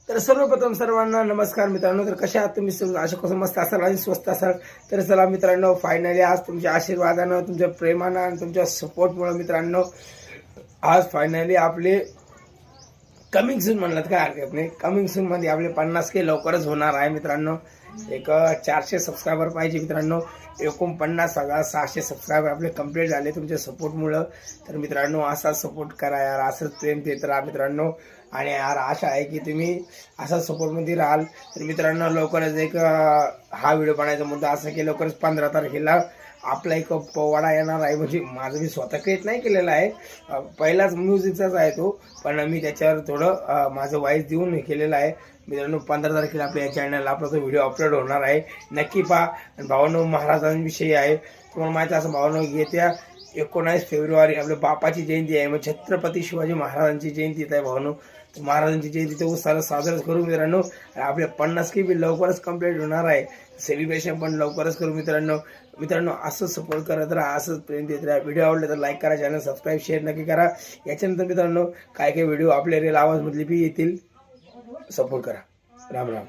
तर सर्वप्रथम सर्वांना नमस्कार मित्रांनो. तर कशा आहात तुम्ही सर्व? आशा कसं मस्त असाल आणि स्वस्त असाल. तर चला मित्रांनो, फायनली आज तुमच्या आशीर्वादानं, तुमच्या प्रेमानं आणि तुमच्या सपोर्टमुळे मित्रांनो आज फायनली आपले कमिंग सून म्हणलं काय हरकत नाही, कमिंग सून मध्ये आपले 50K लवकरच होणार आहे मित्रांनो. एक 400 सबस्क्रायबर पाहिजे मित्रांनो. 49,600 सबस्क्रायबर आपले कंप्लीट झाले तुमच्या सपोर्टमुळं. तर मित्रांनो असाच सपोर्ट करा यार, असंच प्रेम देत राहा मित्रांनो. आणि यार आशा आहे की तुम्ही असाच सपोर्टमध्ये राहाल. तर मित्रांनो लवकरच एक हा व्हिडिओ बनायचा मुद्दा असा की लवकरच 15 तारखेला आपला एक पोवाडा येणार आहे. म्हणजे माझं मी स्वतः क्रिएट नाही केलेला आहे, पहिलाच म्युझिकचाच आहे तो, पण मी त्याच्यावर थोडं माझं वॉइस देऊन हे केलेलं आहे मित्रांनो. 15 तारखेला आपल्या या चॅनलला आपला तो व्हिडिओ अपलोड होणार आहे, नक्की पहा. भावानो महाराजांविषयी आहे. तुम्हाला माहिती असं भावानो, येत्या 19 फेब्रुवारी आपल्या बापाची जयंती आहे, मग छत्रपती शिवाजी महाराजांची जयंती येत आहे भावानो. महाराजांची जयंती तर उत्साह साजरा करू मित्रांनो. आपल्या 50K बी लवकरच कंप्लीट होणार आहे, सेलिब्रेशन पण लवकरच करू मित्रांनो. मित्रांनो असंच सपोर्ट करत राहा, असंच प्रेम देत राहा. व्हिडिओ आवडले तर लाईक करा, चॅनल सबस्क्राईब शेअर नक्की करा. याच्यानंतर मित्रांनो काय काय व्हिडिओ आपल्या रेल आवाजमधले बी येतील, सपोर्ट करा. राम राम.